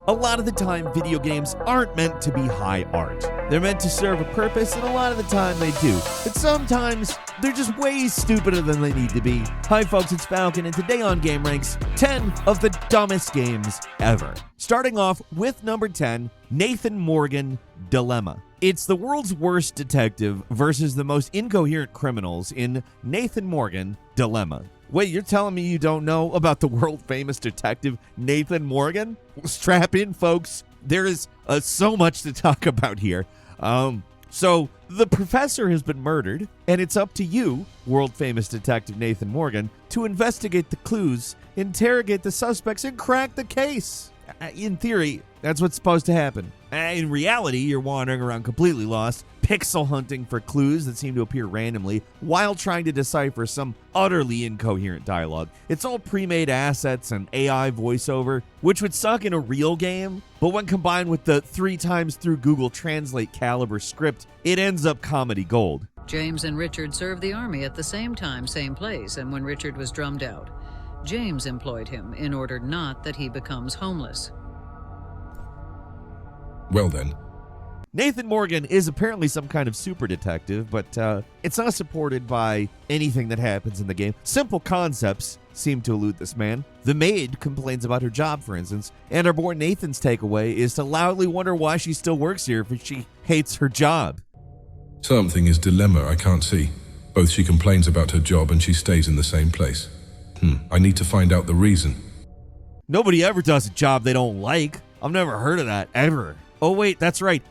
A lot of the time, video games aren't meant to be high art. They're meant to serve a purpose, and a lot of the time they do. But sometimes, they're just way stupider than they need to be. Hi folks, it's Falcon, and today on gameranx, 10 of the dumbest games ever. Starting off with number 10, Nathan Morgan Dilemma. It's the world's worst detective versus the most incoherent criminals in Nathan Morgan Dilemma. Wait, you're telling me you don't know about the world-famous detective Nathan Morgan? Strap in, folks. There is so much to talk about here. So, the professor has been murdered, and it's up to you, world-famous detective Nathan Morgan, to investigate the clues, interrogate the suspects, and crack the case. In theory, that's what's supposed to happen. In reality, you're wandering around completely lost, pixel hunting for clues that seem to appear randomly while trying to decipher some utterly incoherent dialogue. It's all pre-made assets and AI voiceover, which would suck in a real game, but when combined with the 3 times through Google Translate caliber script, it ends up comedy gold. James and Richard served the army at the same time, same place, and when Richard was drummed out, James employed him in order not that he becomes homeless. Well then. Nathan Morgan is apparently some kind of super detective, but it's not supported by anything that happens in the game. Simple concepts seem to elude this man. The maid complains about her job, for instance, and our boy Nathan's takeaway is to loudly wonder why she still works here if she hates her job. Something is dilemma I can't see. Both she complains about her job and she stays in the same place. I need to find out the reason. Nobody ever does a job they don't like. I've never heard of that, ever. Oh wait, that's right.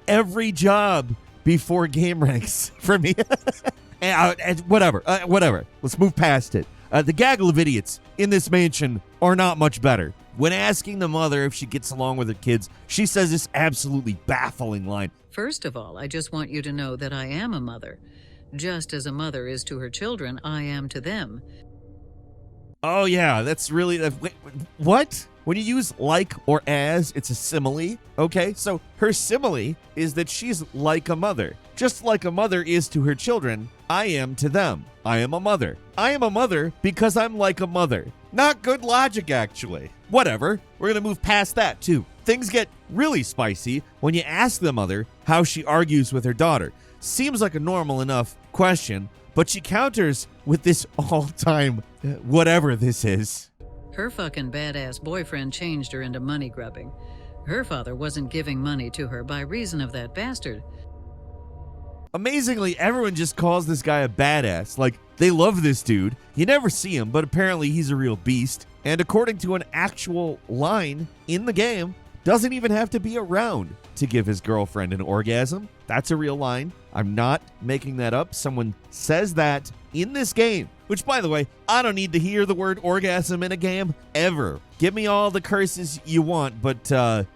Every job before gameranx for me. Whatever. Let's move past it. The gaggle of idiots in this mansion are not much better. When asking the mother if she gets along with her kids, she says this absolutely baffling line. First of all, I just want you to know that I am a mother. Just as a mother is to her children, I am to them. Oh yeah, that's really... what? When you use like or as, it's a simile, okay? So her simile is that she's like a mother. Just like a mother is to her children, I am to them. I am a mother. I am a mother because I'm like a mother. Not good logic, actually. Whatever, we're gonna move past that too. Things get really spicy when you ask the mother how she argues with her daughter. Seems like a normal enough question, but she counters with this all-time whatever this is. Her fucking badass boyfriend changed her into money grubbing. Her father wasn't giving money to her by reason of that bastard. Amazingly, everyone just calls this guy a badass. Like, they love this dude. You never see him, but apparently he's a real beast. And according to an actual line in the game, doesn't even have to be around to give his girlfriend an orgasm. That's a real line. I'm not making that up. Someone says that in this game. Which, by the way, I don't need to hear the word orgasm in a game ever. Give me all the curses you want, but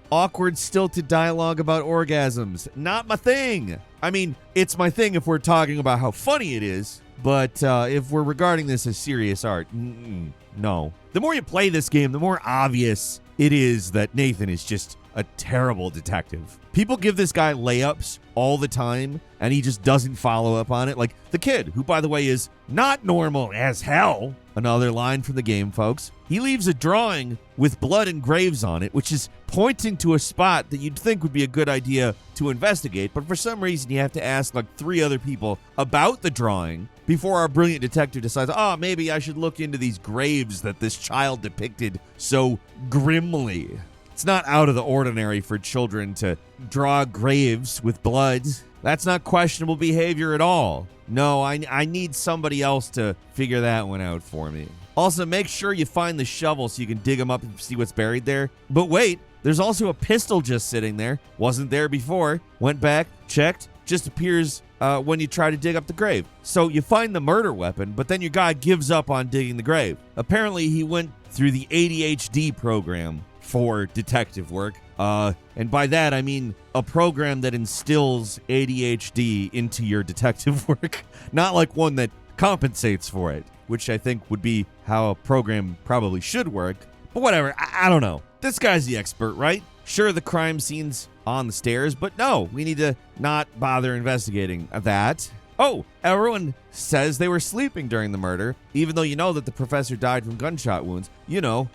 awkward, stilted dialogue about orgasms, not my thing. I mean, it's my thing if we're talking about how funny it is, but if we're regarding this as serious art, no. The more you play this game, the more obvious it is that Nathan is just a terrible detective. People give this guy layups all the time, and he just doesn't follow up on it. Like the kid, who, by the way, is not normal as hell. Another line from the game, folks. He leaves a drawing with blood and graves on it, which is pointing to a spot that you'd think would be a good idea to investigate, but for some reason you have to ask like 3 other people about the drawing before our brilliant detective decides, maybe I should look into these graves that this child depicted so grimly. It's not out of the ordinary for children to draw graves with blood. That's not questionable behavior at all. No, I need somebody else to figure that one out for me. Also, make sure you find the shovel so you can dig them up and see what's buried there. But wait, there's also a pistol just sitting there. Wasn't there before. Went back, checked, just appears when you try to dig up the grave. So you find the murder weapon, but then your guy gives up on digging the grave. Apparently, he went through the ADHD program for detective work. And by that, I mean a program that instills ADHD into your detective work. Not like one that compensates for it, which I think would be how a program probably should work. But whatever, I don't know. This guy's the expert, right? Sure, the crime scene's on the stairs, but no, we need to not bother investigating that. Oh, everyone says they were sleeping during the murder, even though you know that the professor died from gunshot wounds. You know,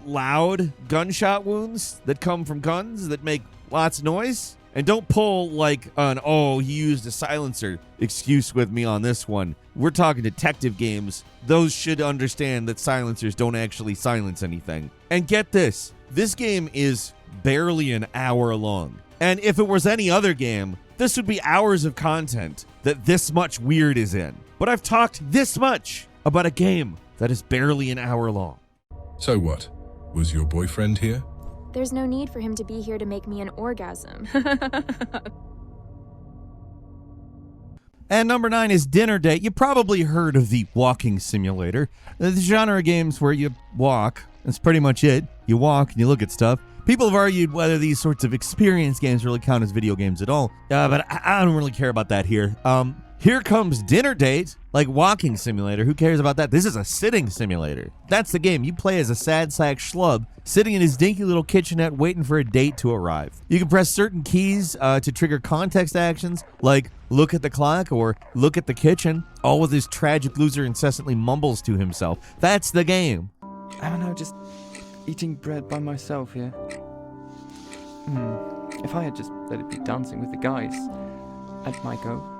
loud gunshot wounds that come from guns that make lots of noise. And don't pull like an, oh, he used a silencer excuse with me on this one. We're talking detective games. Those should understand that silencers don't actually silence anything. And get this game is barely an hour long. And if it was any other game, this would be hours of content that this much weird is in. But I've talked this much about a game that is barely an hour long. So what? Was your boyfriend here? There's no need for him to be here to make me an orgasm. And number 9 is Dinner Date. You probably heard of the walking simulator. The genre of games where you walk. That's pretty much it. You walk and you look at stuff. People have argued whether these sorts of experience games really count as video games at all. But I don't really care about that here. Here comes Dinner Date, like walking simulator. Who cares about that? This is a sitting simulator. That's the game. You play as a sad sack schlub sitting in his dinky little kitchenette waiting for a date to arrive. You can press certain keys to trigger context actions like look at the clock or look at the kitchen, all with this tragic loser incessantly mumbles to himself. That's the game. I don't know, just eating bread by myself here. If I had just let it be dancing with the guys, I might go.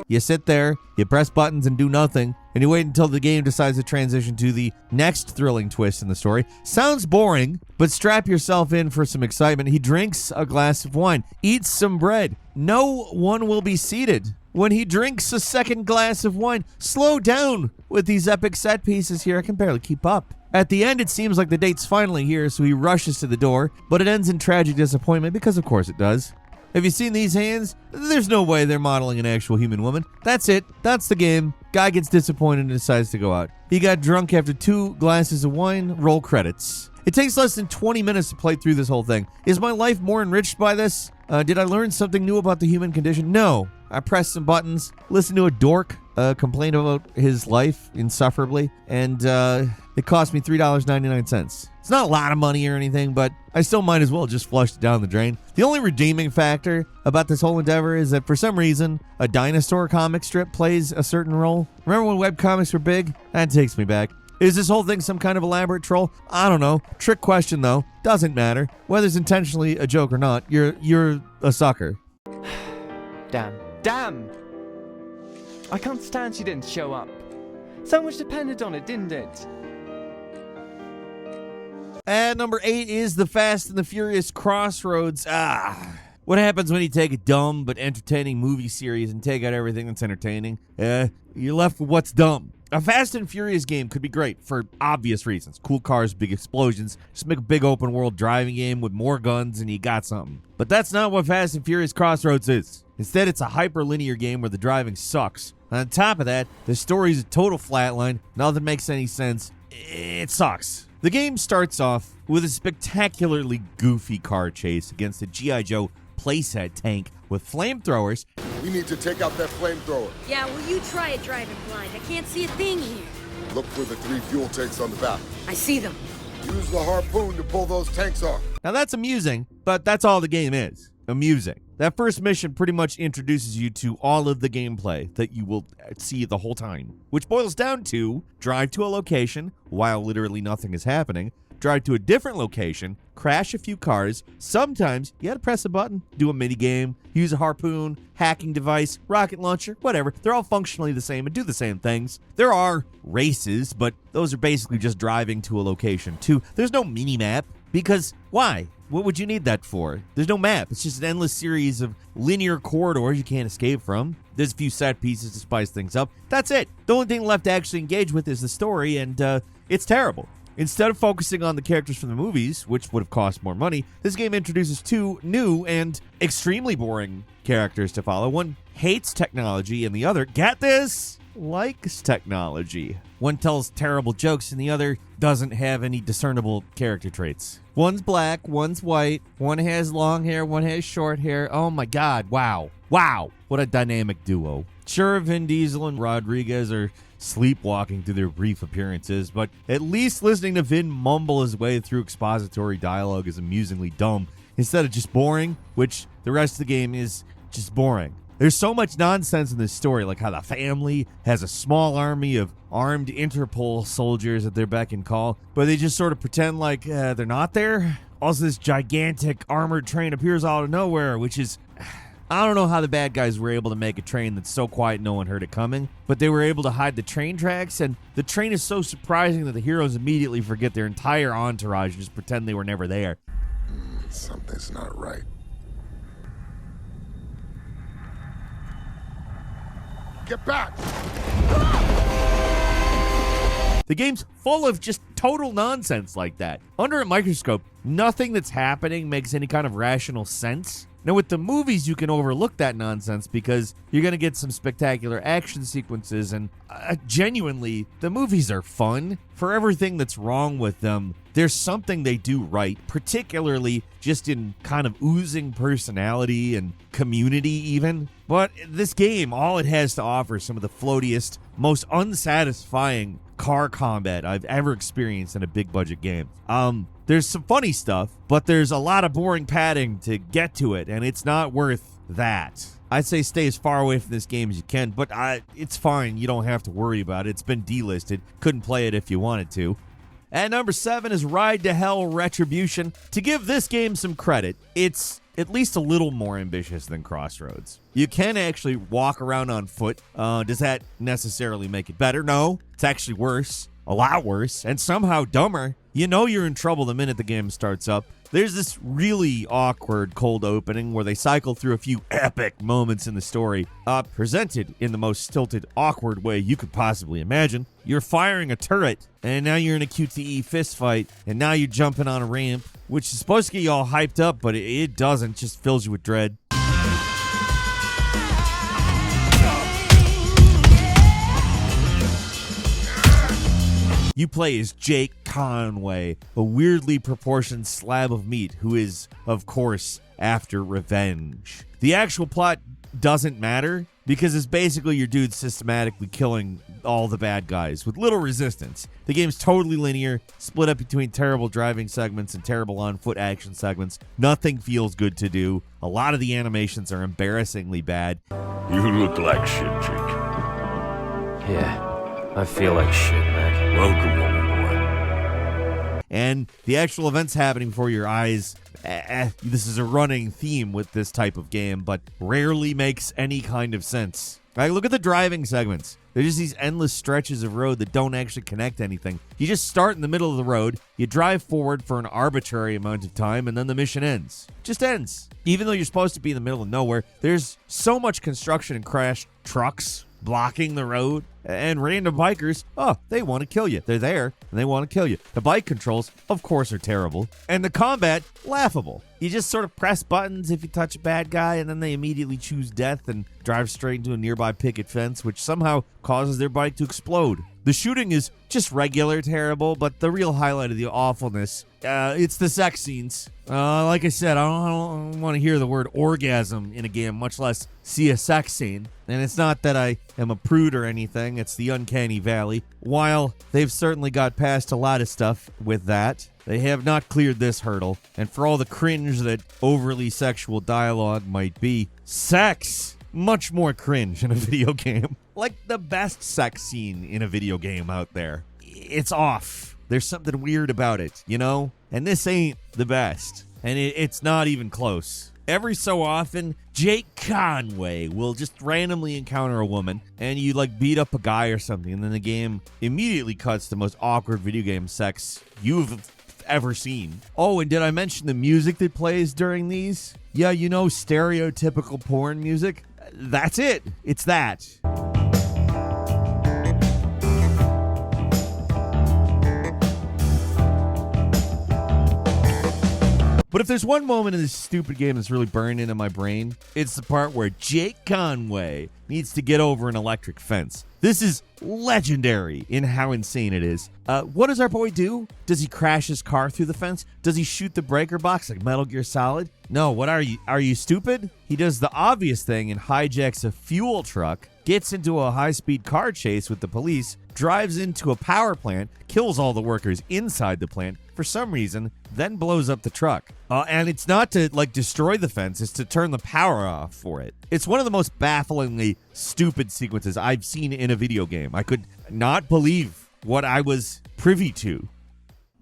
You sit there, you press buttons and do nothing, and you wait until the game decides to transition to the next thrilling twist in the story. Sounds boring, but strap yourself in for some excitement. He drinks a glass of wine, eats some bread. No one will be seated when he drinks a second glass of wine. Slow down with these epic set pieces here. I can barely keep up. At the end, it seems like the date's finally here, so he rushes to the door, but it ends in tragic disappointment because of course it does. Have you seen these hands? There's no way they're modeling an actual human woman. That's it. That's the game. Guy gets disappointed and decides to go out. He got drunk after 2 glasses of wine. Roll credits. It takes less than 20 minutes to play through this whole thing. Is my life more enriched by this? Did I learn something new about the human condition? No. I pressed some buttons, listened to a dork complain about his life insufferably, and it cost me $3.99. It's not a lot of money or anything, but I still might as well just flush it down the drain. The only redeeming factor about this whole endeavor is that for some reason, a dinosaur comic strip plays a certain role. Remember when webcomics were big? That takes me back. Is this whole thing some kind of elaborate troll? I don't know. Trick question though. Doesn't matter. Whether it's intentionally a joke or not, you're a sucker. Damn! I can't stand she didn't show up. So much depended on it, didn't it? And number 8 is The Fast and the Furious Crossroads. What happens when you take a dumb but entertaining movie series and take out everything that's entertaining? You're left with what's dumb. A Fast and Furious game could be great for obvious reasons. Cool cars, big explosions. Just make a big open world driving game with more guns and you got something. But that's not what Fast and Furious Crossroads is. Instead, it's a hyper-linear game where the driving sucks. On top of that, the story's a total flatline. Nothing makes any sense. It sucks. The game starts off with a spectacularly goofy car chase against a G.I. Joe playset tank with flamethrowers. We need to take out that flamethrower. Yeah, well, you try it driving blind. I can't see a thing here. Look for the 3 fuel tanks on the back. I see them. Use the harpoon to pull those tanks off. Now that's amusing, but that's all the game is. Amusing. That first mission pretty much introduces you to all of the gameplay that you will see the whole time, which boils down to drive to a location while literally nothing is happening, drive to a different location, crash a few cars. Sometimes you gotta press a button, do a mini game, use a harpoon, hacking device, rocket launcher, whatever. They're all functionally the same and do the same things. There are races, but those are basically just driving to a location too. There's no mini map because why? What would you need that for? There's no map. It's just an endless series of linear corridors you can't escape from. There's a few set pieces to spice things up. That's it. The only thing left to actually engage with is the story, and it's terrible. Instead of focusing on the characters from the movies, which would have cost more money, this game introduces 2 new and extremely boring characters to follow. One hates technology, and the other, get this, likes technology. One tells terrible jokes, and the other doesn't have any discernible character traits. One's black, one's white, one has long hair, one has short hair. Oh my god, wow. Wow, what a dynamic duo. Sure, Vin Diesel and Rodriguez are sleepwalking through their brief appearances, but at least listening to Vin mumble his way through expository dialogue is amusingly dumb instead of just boring, which the rest of the game is just boring. There's so much nonsense in this story, like how the family has a small army of armed Interpol soldiers at their beck and call, but they just sort of pretend like they're not there. Also, this gigantic armored train appears out of nowhere, which is... I don't know how the bad guys were able to make a train that's so quiet no one heard it coming, but they were able to hide the train tracks, and the train is so surprising that the heroes immediately forget their entire entourage and just pretend they were never there. Something's not right. Get back! The game's full of just total nonsense like that. Under a microscope, nothing that's happening makes any kind of rational sense. Now, with the movies, you can overlook that nonsense because you're going to get some spectacular action sequences, and genuinely, the movies are fun. For everything that's wrong with them, there's something they do right, particularly just in kind of oozing personality and community even. But this game, all it has to offer is some of the floatiest, most unsatisfying car combat I've ever experienced in a big budget game. There's some funny stuff, but there's a lot of boring padding to get to it, and it's not worth that. I'd say stay as far away from this game as you can, but it's fine. You don't have to worry about it. It's been delisted. Couldn't play it if you wanted to. At number 7 is Ride to Hell Retribution. To give this game some credit, it's at least a little more ambitious than Crossroads. You can actually walk around on foot. Does that necessarily make it better? No, it's actually worse. A lot worse, and somehow dumber. You know you're in trouble the minute the game starts up. There's this really awkward cold opening where they cycle through a few epic moments in the story, presented in the most stilted, awkward way you could possibly imagine. You're firing a turret, and now you're in a QTE fistfight, and now you're jumping on a ramp, which is supposed to get you all hyped up, but it doesn't. It just fills you with dread. You play as Jake Conway, a weirdly proportioned slab of meat who is, of course, after revenge. The actual plot doesn't matter because it's basically your dude systematically killing all the bad guys with little resistance. The game's totally linear, split up between terrible driving segments and terrible on-foot action segments. Nothing feels good to do. A lot of the animations are embarrassingly bad. You look like shit, Jake. Yeah. I feel like shit, Mac. Welcome home, boy. And the actual events happening before your eyes, this is a running theme with this type of game, but rarely makes any kind of sense. Like, look at the driving segments. They're just these endless stretches of road that don't actually connect anything. You just start in the middle of the road, you drive forward for an arbitrary amount of time, and then the mission ends. Just ends. Even though you're supposed to be in the middle of nowhere, there's so much construction and crashed trucks blocking the road, and random bikers, they want to kill you. They're there, and they want to kill you. The bike controls, of course, are terrible, and the combat, laughable. You just sort of press buttons if you touch a bad guy, and then they immediately choose death and drive straight into a nearby picket fence, which somehow causes their bike to explode. The shooting is just regular terrible, but the real highlight of the awfulness, it's the sex scenes. Like I said, I don't want to hear the word orgasm in a game, much less see a sex scene. And it's not that I am a prude or anything, it's the uncanny valley. While they've certainly got past a lot of stuff with that, they have not cleared this hurdle. And for all the cringe that overly sexual dialogue might be, sex, much more cringe in a video game. Like the best sex scene in a video game out there. It's off. There's something weird about it, you know? And this ain't the best. And it's not even close. Every so often, Jake Conway will just randomly encounter a woman, and you like beat up a guy or something, and then the game immediately cuts to the most awkward video game sex you've ever seen. Oh, and did I mention the music that plays during these? Yeah, you know, stereotypical porn music? That's it. It's that. But if there's one moment in this stupid game that's really burned into my brain, it's the part where Jake Conway needs to get over an electric fence. This is legendary in how insane it is. What does our boy do? Does he crash his car through the fence? Does he shoot the breaker box like Metal Gear Solid? No, what are you? Are you stupid? He does the obvious thing and hijacks a fuel truck, gets into a high-speed car chase with the police, drives into a power plant, kills all the workers inside the plant for some reason, then blows up the truck. And it's not to destroy the fence, it's to turn the power off for it. It's one of the most bafflingly stupid sequences I've seen in a video game. I could not believe what I was privy to.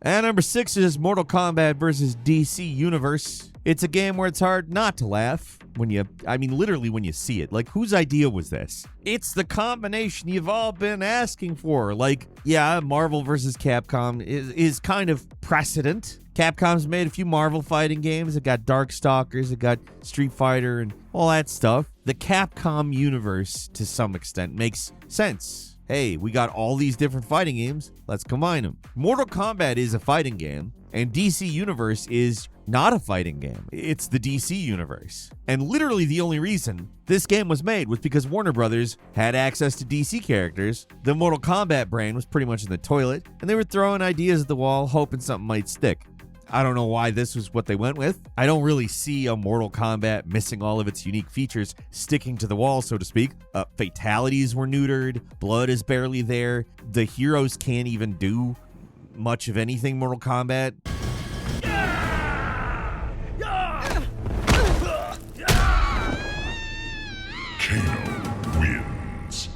And number 6 is Mortal Kombat versus DC Universe. It's a game where it's hard not to laugh literally when you see it. Whose idea was this? It's the combination you've all been asking for. Marvel versus Capcom is kind of precedent. Capcom's made a few Marvel fighting games. It got Darkstalkers, it got Street Fighter, and all that stuff. The Capcom universe, to some extent, makes sense. Hey, we got all these different fighting games. Let's combine them. Mortal Kombat is a fighting game, and DC Universe is not a fighting game. It's the DC Universe. And literally the only reason this game was made was because Warner Brothers had access to DC characters. The Mortal Kombat brain was pretty much in the toilet, and they were throwing ideas at the wall, hoping something might stick. I don't know why this was what they went with. I don't really see a Mortal Kombat missing all of its unique features, sticking to the wall, so to speak. Fatalities were neutered. Blood is barely there. The heroes can't even do much of anything Mortal Kombat. Kano wins.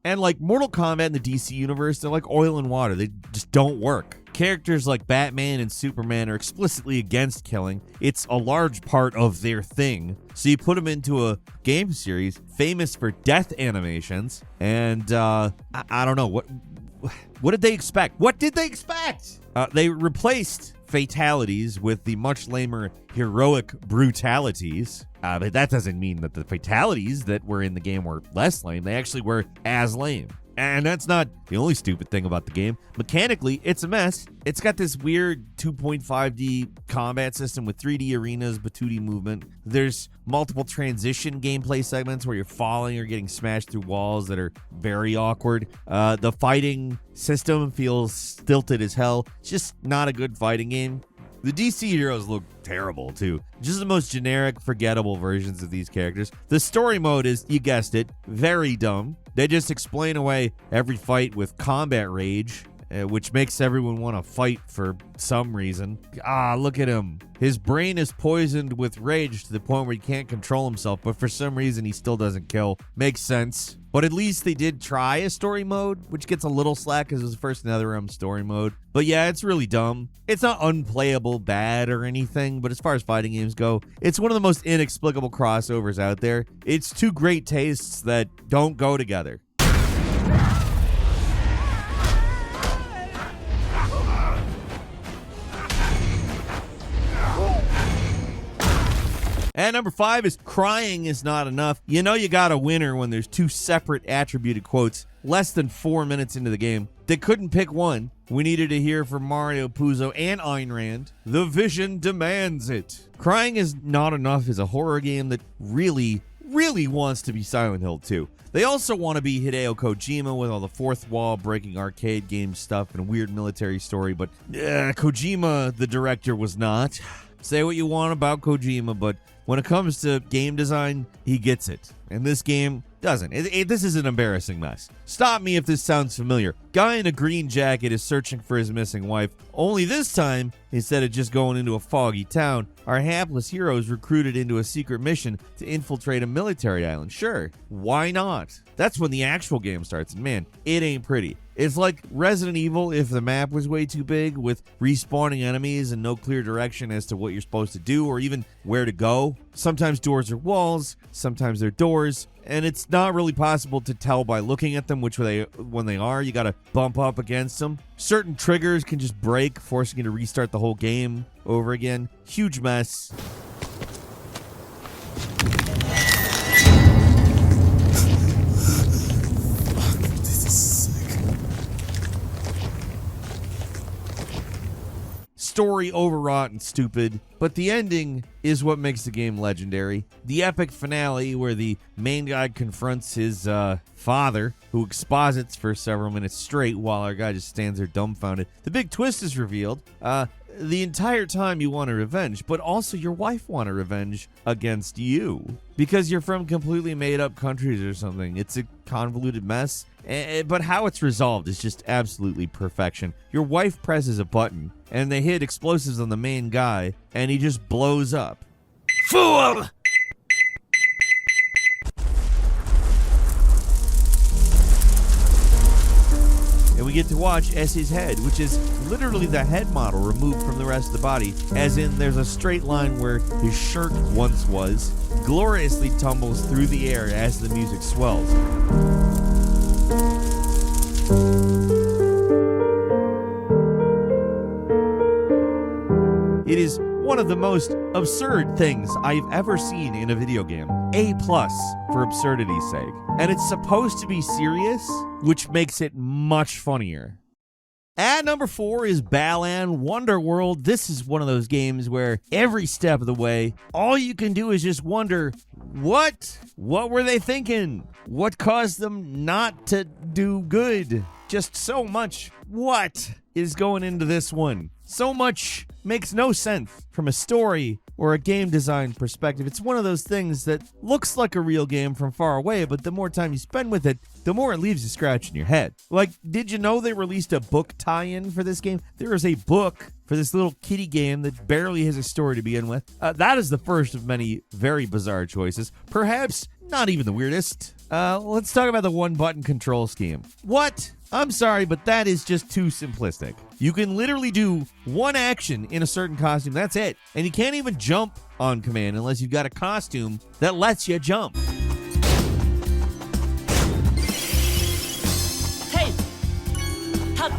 And Mortal Kombat in the DC universe, they're like oil and water. They just don't work. Characters like Batman and Superman are explicitly against killing. It's a large part of their thing. So you put them into a game series famous for death animations, and I don't know, what did they expect? What did they expect? They replaced fatalities with the much lamer heroic brutalities. But that doesn't mean that the fatalities that were in the game were less lame. They actually were as lame. And that's not the only stupid thing about the game. Mechanically, it's a mess. It's got this weird 2.5D combat system with 3D arenas, but 2D movement. There's multiple transition gameplay segments where you're falling or getting smashed through walls that are very awkward. The fighting system feels stilted as hell. It's just not a good fighting game. The DC heroes look terrible, too. Just the most generic, forgettable versions of these characters. The story mode is, you guessed it, very dumb. They just explain away every fight with combat rage, which makes everyone want to fight for some reason. Look at him. His brain is poisoned with rage to the point where he can't control himself, but for some reason he still doesn't kill. Makes sense. But at least they did try a story mode, which gets a little slack because it was the first NetherRealm story mode. But yeah, it's really dumb. It's not unplayable bad or anything, but as far as fighting games go, it's one of the most inexplicable crossovers out there. It's two great tastes that don't go together. And number 5 is crying is not enough. You know you got a winner when there's 2 separate attributed quotes less than 4 minutes into the game. They couldn't pick one. We needed to hear from Mario Puzo and Ayn Rand. The vision demands it. Crying is not enough is a horror game that really wants to be Silent Hill 2. They also want to be Hideo Kojima with all the fourth wall breaking arcade game stuff and a weird military story, but Kojima, the director, was not. Say what you want about Kojima, but when it comes to game design, he gets it. And this game doesn't. This is an embarrassing mess. Stop me if this sounds familiar. Guy in a green jacket is searching for his missing wife. Only this time, instead of just going into a foggy town, our hapless hero is recruited into a secret mission to infiltrate a military island. Sure, why not? That's when the actual game starts, and man, it ain't pretty. It's like Resident Evil if the map was way too big with respawning enemies and no clear direction as to what you're supposed to do or even where to go. Sometimes doors are walls, sometimes they're doors, and it's not really possible to tell by looking at them when they are. You gotta bump up against them. Certain triggers can just break, forcing you to restart the whole game over again. Huge mess. Story overwrought and stupid, but the ending is what makes the game legendary. The epic finale where the main guy confronts his father, who exposits for several minutes straight while our guy just stands there dumbfounded. The big twist is revealed. the entire time you want a revenge, but also your wife want a revenge against you because you're from completely made up countries or something. It's a convoluted mess, but how it's resolved is just absolutely perfection. Your wife presses a button and they hit explosives on the main guy and he just blows up. Fool! And we get to watch Essie's head, which is literally the head model removed from the rest of the body, as in there's a straight line where his shirt once was, gloriously tumbles through the air as the music swells. It is one of the most absurd things I've ever seen in a video game. A+ for absurdity's sake. And it's supposed to be serious, which makes it much funnier. At number 4 is Balan Wonderworld. This is one of those games where every step of the way, all you can do is just wonder, what were they thinking? What caused them not to do good? Just so much what is going into this one. So much makes no sense from a story or a game design perspective. It's one of those things that looks like a real game from far away, but the more time you spend with it, the more it leaves you scratching your head. Like, did you know they released a book tie-in for this game? There is a book for this little kiddie game that barely has a story to begin with. That is the first of many very bizarre choices. Perhaps not even the weirdest. Let's talk about the one-button control scheme. What? I'm sorry, but that is just too simplistic. You can literally do one action in a certain costume, that's it. And you can't even jump on command unless you've got a costume that lets you jump. Hey! Hop!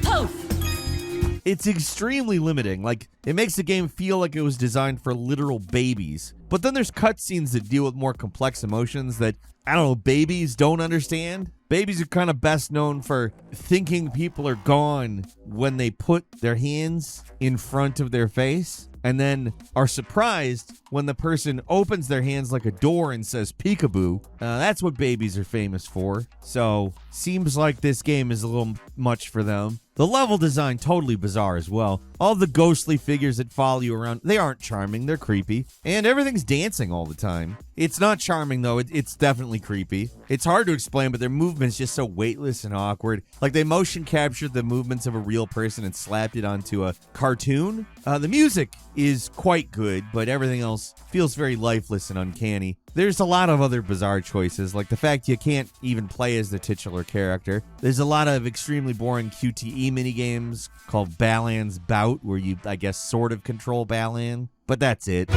Poof! It's extremely limiting. Like, it makes the game feel like it was designed for literal babies. But then there's cutscenes that deal with more complex emotions that, I don't know, babies don't understand. Babies are kind of best known for thinking people are gone when they put their hands in front of their face and then are surprised when the person opens their hands like a door and says peekaboo. That's what babies are famous for. So, seems like this game is a little much for them. The level design, totally bizarre as well. All the ghostly figures that follow you around, they aren't charming, they're creepy. And everything's dancing all the time. It's not charming though, it's definitely creepy. It's hard to explain, but their movement's just so weightless and awkward. Like they motion captured the movements of a real person and slapped it onto a cartoon. The music is quite good, but everything else feels very lifeless and uncanny. There's a lot of other bizarre choices, like the fact you can't even play as the titular character. There's a lot of extremely boring QTE minigames called Balan's Bout, where you, I guess, sort of control Balan, but that's it.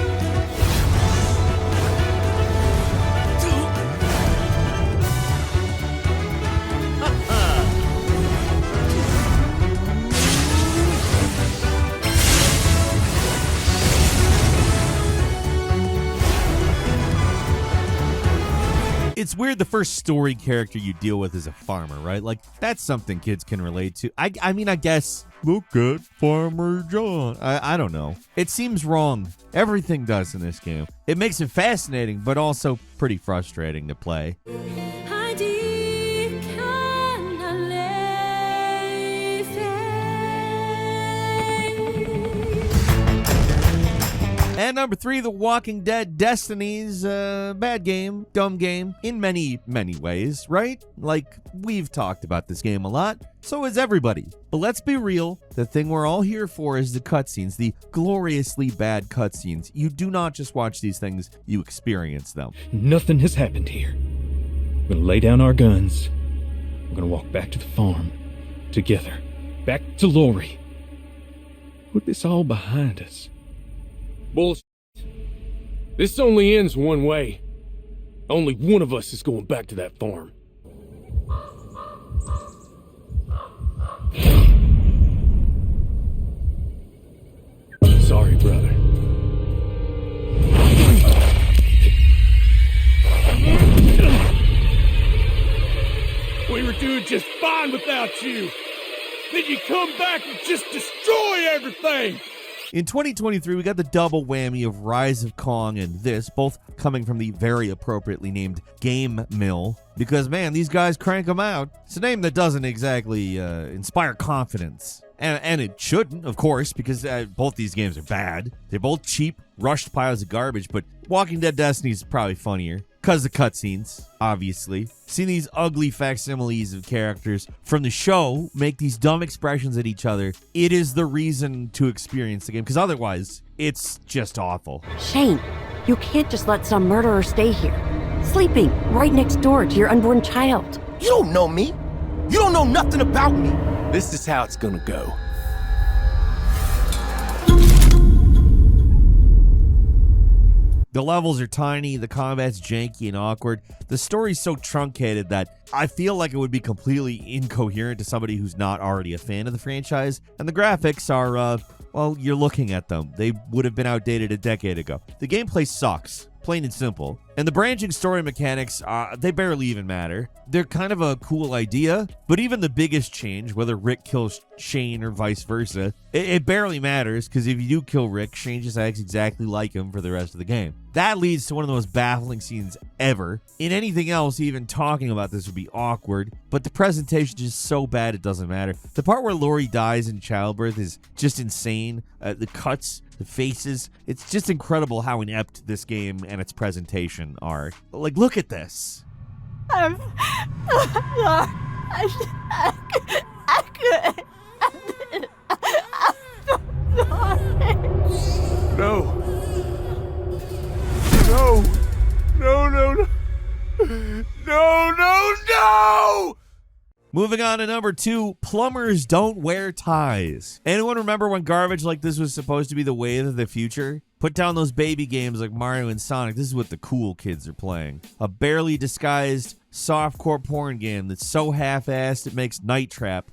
It's weird the first story character you deal with is a farmer, right? Like, that's something kids can relate to. I mean, I guess, look at Farmer John. I don't know. It seems wrong. Everything does in this game. It makes it fascinating, but also pretty frustrating to play. And number 3, The Walking Dead Destinies. Bad game, dumb game, in many, many ways, right? Like, we've talked about this game a lot, so has everybody. But let's be real, the thing we're all here for is the cutscenes, the gloriously bad cutscenes. You do not just watch these things, you experience them. Nothing has happened here. We're gonna lay down our guns. We're gonna walk back to the farm, together, back to Lori. Put this all behind us. Bullshit. This only ends one way. Only one of us is going back to that farm. Sorry, brother. We were doing just fine without you. Then you come back and just destroy everything. In 2023, we got the double whammy of Rise of Kong and this, both coming from the very appropriately named Game Mill. Because, man, these guys crank them out. It's a name that doesn't exactly inspire confidence. And it shouldn't, of course, because both these games are bad. They're both cheap, rushed piles of garbage, but Walking Dead Destinies is probably funnier. Because of cutscenes, obviously. Seeing these ugly facsimiles of characters from the show make these dumb expressions at each other, it is the reason to experience the game, because otherwise, it's just awful. Shane, you can't just let some murderer stay here, sleeping right next door to your unborn child. You don't know me. You don't know nothing about me. This is how it's gonna go. The levels are tiny, the combat's janky and awkward. The story's so truncated that I feel like it would be completely incoherent to somebody who's not already a fan of the franchise. And the graphics are, well, you're looking at them. They would have been outdated a decade ago. The gameplay sucks, plain and simple. And the branching story mechanics, they barely even matter. They're kind of a cool idea, but even the biggest change, whether Rick kills Shane or vice versa, it barely matters, because if you do kill Rick, Shane just acts exactly like him for the rest of the game. That leads to one of the most baffling scenes ever. In anything else, even talking about this would be awkward, but the presentation is just so bad it doesn't matter. The part where Laurie dies in childbirth is just insane. The cuts, the faces, it's just incredible how inept this game and its presentation are. Like, look at this. I could. No. No. No, no, no. No, no, no! Moving on to number 2, plumbers don't wear ties. Anyone remember when garbage like this was supposed to be the wave of the future? Put down those baby games like Mario and Sonic. This is what the cool kids are playing. A barely disguised softcore porn game that's so half-assed it makes Night Trap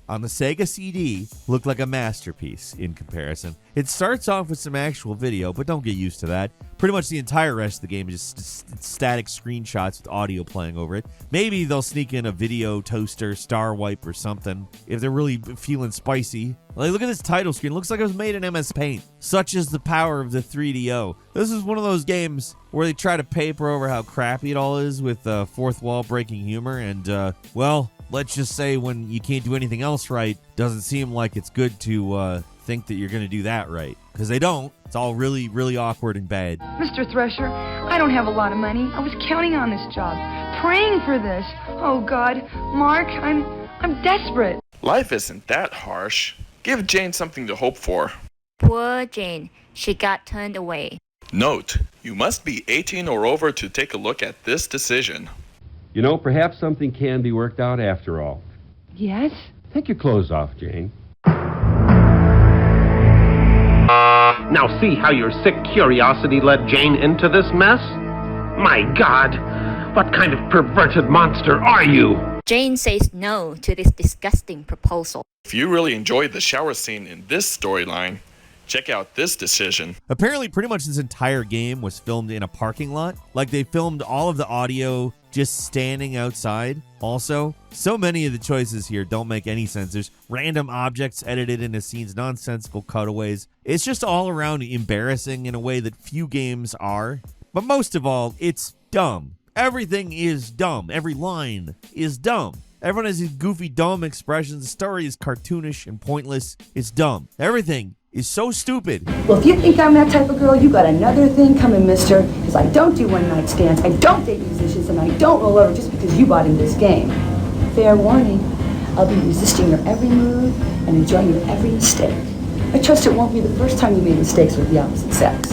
on the Sega CD look like a masterpiece in comparison. It starts off with some actual video, but don't get used to that. Pretty much the entire rest of the game is just static screenshots with audio playing over it. Maybe they'll sneak in a video toaster, star wipe, or something if they're really feeling spicy. Like, look at this title screen. It looks like it was made in MS Paint. Such is the power of the 3DO. This is one of those games where they try to paper over how crappy it all is with fourth wall breaking humor. And, well, let's just say when you can't do anything else right, doesn't seem like it's good to think that you're going to do that right. Because they don't. It's all really, really awkward and bad. Mr. Thresher, I don't have a lot of money. I was counting on this job, praying for this. Oh, God. Mark, I'm desperate. Life isn't that harsh. Give Jane something to hope for. Poor Jane. She got turned away. Note, you must be 18 or over to take a look at this decision. You know, perhaps something can be worked out after all. Yes? Take your clothes off, Jane. Now see how your sick curiosity led Jane into this mess? My God, what kind of perverted monster are you? Jane says no to this disgusting proposal. If you really enjoyed the shower scene in this storyline, check out this decision. Apparently, pretty much this entire game was filmed in a parking lot. Like, they filmed all of the audio just standing outside. Also, so many of the choices here don't make any sense. There's random objects edited into scenes, nonsensical cutaways. It's just all around embarrassing in a way that few games are. But most of all, it's dumb. Everything is dumb. Every line is dumb. Everyone has these goofy, dumb expressions. The story is cartoonish and pointless. It's dumb. Everything is so stupid. Well, if you think I'm that type of girl, you got another thing coming, mister. Because I don't do one-night stands, I don't date musicians, and I don't roll over just because you bought in this game. Fair warning, I'll be resisting your every move and enjoying your every mistake. I trust it won't be the first time you made mistakes with the opposite sex.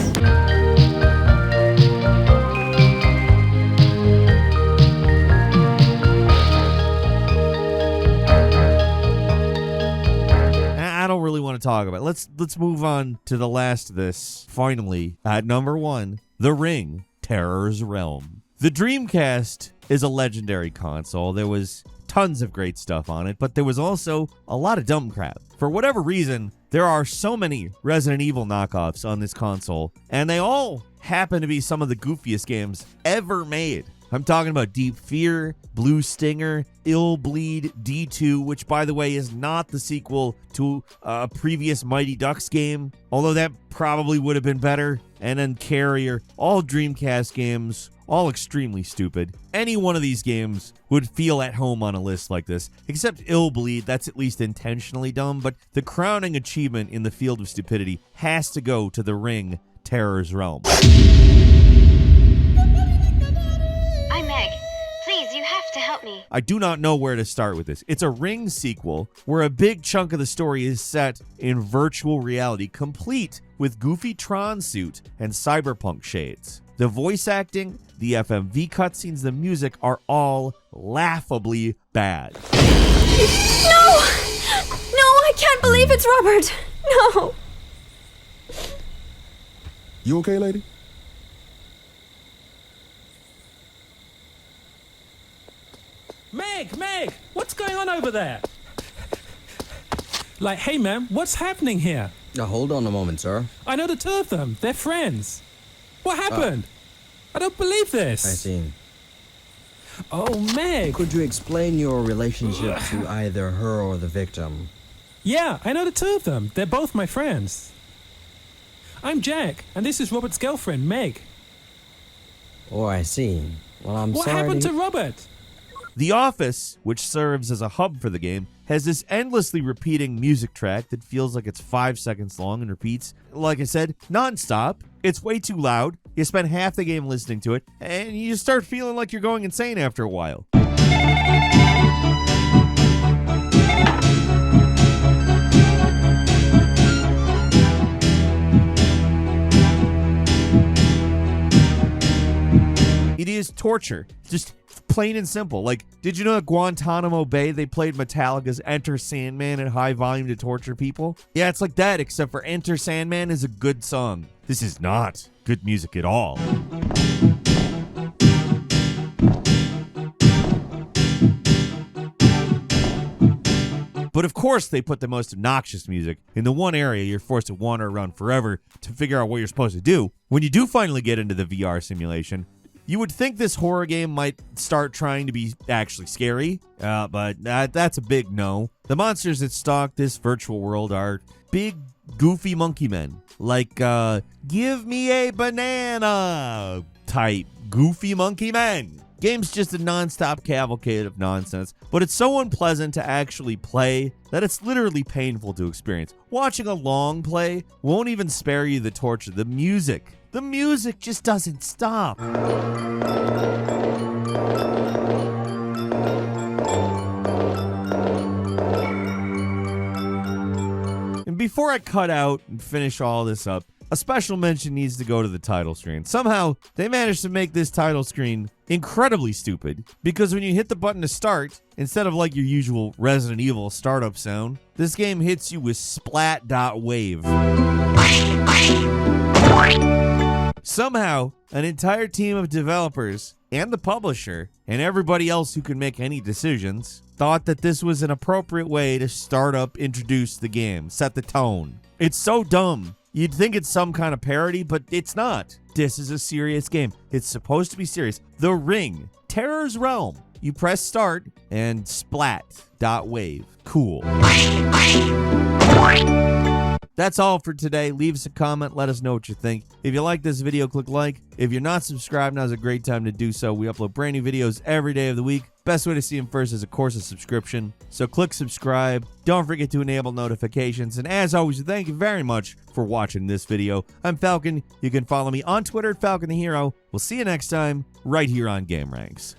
I don't really want to talk about it. Let's move on to the last of this. Finally, at number 1, The Ring, Terror's Realm. The Dreamcast is a legendary console. There was tons of great stuff on it, but there was also a lot of dumb crap. For whatever reason, there are so many Resident Evil knockoffs on this console, and they all happen to be some of the goofiest games ever made. I'm talking about Deep Fear, Blue Stinger, Ill Bleed, D2, which by the way is not the sequel to a previous Mighty Ducks game, although that probably would have been better, and then Carrier, all Dreamcast games, all extremely stupid. Any one of these games would feel at home on a list like this, except Ill Bleed, that's at least intentionally dumb, but the crowning achievement in the field of stupidity has to go to The Ring, Terror's Realm. I'm Meg. Please, you have to help me. I do not know where to start with this. It's a Ring sequel where a big chunk of the story is set in virtual reality, complete with goofy Tron suit and cyberpunk shades. The voice acting, the FMV cutscenes, the music are all laughably bad. No! No, I can't believe it's Robert! No! You okay, lady? Meg, what's going on over there? Like, hey man, what's happening here? Now hold on a moment, sir. I know the two of them. They're friends. What happened? I don't believe this. I see. Oh, Meg. Could you explain your relationship to either her or the victim? Yeah, I know the two of them. They're both my friends. I'm Jack, and this is Robert's girlfriend, Meg. Oh, I see. Well, I'm what sorry. What happened to Robert? The Office, which serves as a hub for the game, has this endlessly repeating music track that feels like it's 5 seconds long and repeats, like I said, nonstop. It's way too loud. You spend half the game listening to it, and you start feeling like you're going insane after a while. It is torture. Just plain and simple. Like, did you know at Guantanamo Bay they played Metallica's Enter Sandman at high volume to torture people? Yeah, it's like that, except for Enter Sandman is a good song. This is not good music at all. But of course they put the most obnoxious music in the one area you're forced to wander around forever to figure out what you're supposed to do. When you do finally get into the VR simulation, you would think this horror game might start trying to be actually scary, but that's a big no. The monsters that stalk this virtual world are big, goofy monkey men. Like, give me a banana type goofy monkey men. Game's just a non-stop cavalcade of nonsense, but it's so unpleasant to actually play that it's literally painful to experience. Watching a long play won't even spare you the torture. The music just doesn't stop. And before I cut out and finish all this up, a special mention needs to go to the title screen. Somehow, they managed to make this title screen incredibly stupid, because when you hit the button to start, instead of like your usual Resident Evil startup sound, this game hits you with splat.wave. Somehow, an entire team of developers and the publisher and everybody else who can make any decisions thought that this was an appropriate way to start up, introduce the game, set the tone. It's so dumb. You'd think it's some kind of parody, but it's not. This is a serious game. It's supposed to be serious. The Ring, Terror's Realm. You press start and splat.wave. Cool. That's all for today. Leave us a comment. Let us know what you think. If you like this video, click like. If you're not subscribed, now's a great time to do so. We upload brand new videos every day of the week. Best way to see them first is, of course, a subscription. So click subscribe. Don't forget to enable notifications. And as always, thank you very much for watching this video. I'm Falcon. You can follow me on Twitter at Falcon the Hero. We'll see you next time right here on gameranx.